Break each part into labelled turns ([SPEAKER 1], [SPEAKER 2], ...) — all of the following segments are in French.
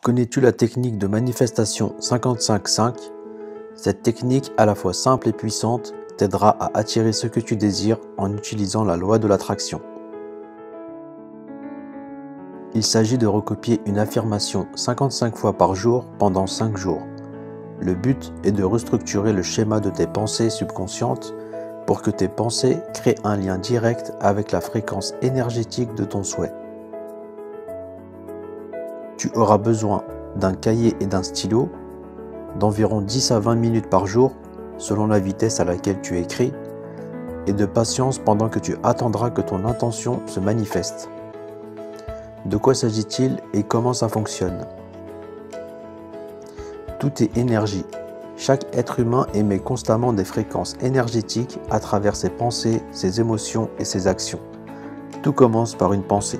[SPEAKER 1] Connais-tu la technique de manifestation 55-5? Cette technique, à la fois simple et puissante, t'aidera à attirer ce que tu désires en utilisant la loi de l'attraction. Il s'agit de recopier une affirmation 55 fois par jour pendant 5 jours. Le but est de restructurer le schéma de tes pensées subconscientes pour que tes pensées créent un lien direct avec la fréquence énergétique de ton souhait. Tu auras besoin d'un cahier et d'un stylo, d'environ 10 à 20 minutes par jour, selon la vitesse à laquelle tu écris, et de patience pendant que tu attendras que ton intention se manifeste. De quoi s'agit-il et comment ça fonctionne? Tout est énergie. Chaque être humain émet constamment des fréquences énergétiques à travers ses pensées, ses émotions et ses actions. Tout commence par une pensée.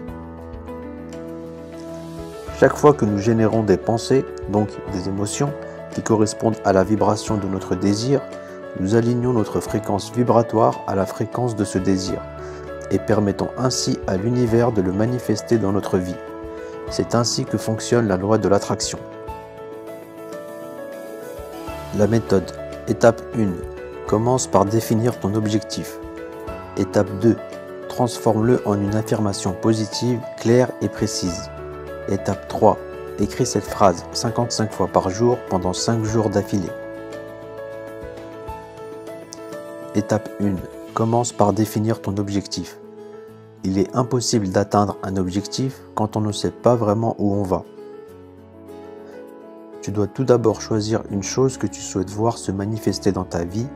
[SPEAKER 1] Chaque fois que nous générons des pensées, donc des émotions, qui correspondent à la vibration de notre désir, nous alignons notre fréquence vibratoire à la fréquence de ce désir et permettons ainsi à l'univers de le manifester dans notre vie. C'est ainsi que fonctionne la loi de l'attraction. La méthode. Étape 1. Commence par définir ton objectif. Étape 2. Transforme-le en une affirmation positive, claire et précise. Étape 3. Écris cette phrase 55 fois par jour pendant 5 jours d'affilée. Étape 1. Commence par définir ton objectif. Il est impossible d'atteindre un objectif quand on ne sait pas vraiment où on va. Tu dois tout d'abord choisir une chose que tu souhaites voir se manifester dans ta vie.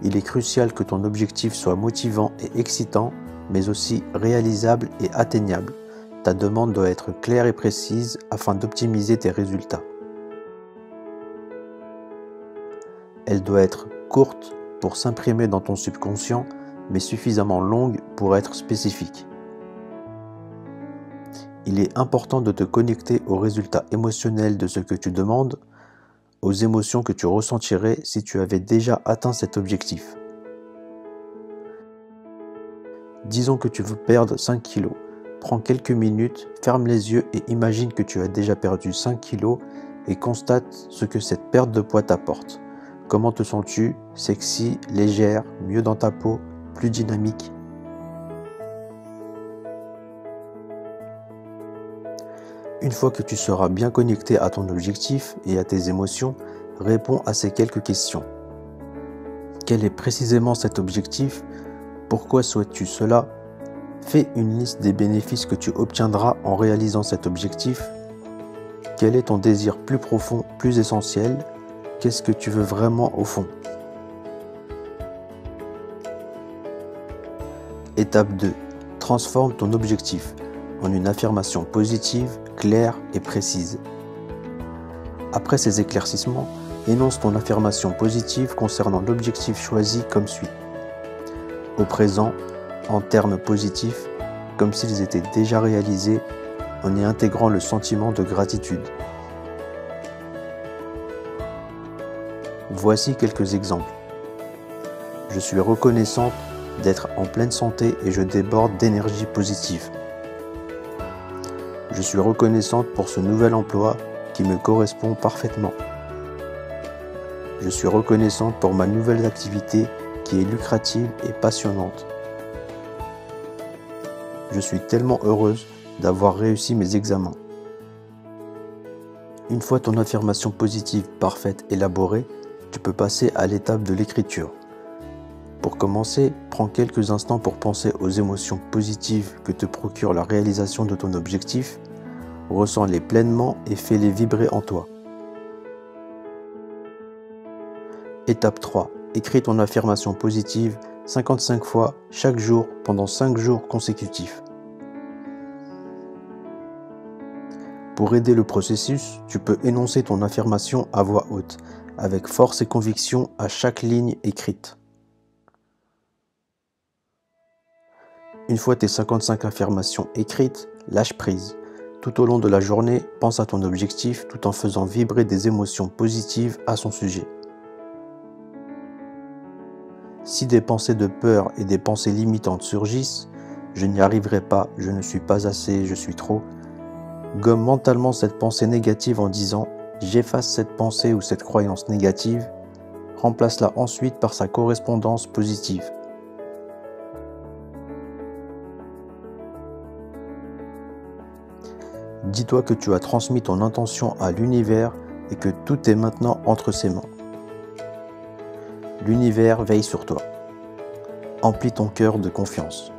[SPEAKER 1] Il est crucial que ton objectif soit motivant et excitant, mais aussi réalisable et atteignable. Ta demande doit être claire et précise afin d'optimiser tes résultats. Elle doit être courte pour s'imprimer dans ton subconscient, mais suffisamment longue pour être spécifique. Il est important de te connecter aux résultats émotionnels de ce que tu demandes, aux émotions que tu ressentirais si tu avais déjà atteint cet objectif. Disons que tu veux perdre 5 kilos. Prends quelques minutes, ferme les yeux et imagine que tu as déjà perdu 5 kilos et constate ce que cette perte de poids t'apporte. Comment te sens-tu? Sexy, légère, mieux dans ta peau, plus dynamique? Une fois que tu seras bien connecté à ton objectif et à tes émotions, réponds à ces quelques questions. Quel est précisément cet objectif? Pourquoi souhaites-tu cela? Fais une liste des bénéfices que tu obtiendras en réalisant cet objectif. Quel est ton désir plus profond, plus essentiel? Qu'est-ce que tu veux vraiment au fond? Étape 2. Transforme ton objectif en une affirmation positive, claire et précise. Après ces éclaircissements, énonce ton affirmation positive concernant l'objectif choisi comme suit. Au présent, en termes positifs, comme s'ils étaient déjà réalisés, en y intégrant le sentiment de gratitude. Voici quelques exemples. Je suis reconnaissante d'être en pleine santé et je déborde d'énergie positive. Je suis reconnaissante pour ce nouvel emploi qui me correspond parfaitement. Je suis reconnaissante pour ma nouvelle activité qui est lucrative et passionnante. Je suis tellement heureuse d'avoir réussi mes examens. Une fois ton affirmation positive parfaite élaborée, tu peux passer à l'étape de l'écriture. Pour commencer, prends quelques instants pour penser aux émotions positives que te procure la réalisation de ton objectif. Ressens-les pleinement et fais-les vibrer en toi. Étape 3. Écris ton affirmation positive 55 fois chaque jour pendant 5 jours consécutifs. Pour aider le processus, tu peux énoncer ton affirmation à voix haute, avec force et conviction à chaque ligne écrite. Une fois tes 55 affirmations écrites, lâche prise. Tout au long de la journée, pense à ton objectif tout en faisant vibrer des émotions positives à son sujet. Si des pensées de peur et des pensées limitantes surgissent, je n'y arriverai pas, je ne suis pas assez, je suis trop, Gomme mentalement cette pensée négative en disant « J'efface cette pensée ou cette croyance négative », remplace-la ensuite par sa correspondance positive. Dis-toi que tu as transmis ton intention à l'univers et que tout est maintenant entre ses mains. L'univers veille sur toi. Emplis ton cœur de confiance.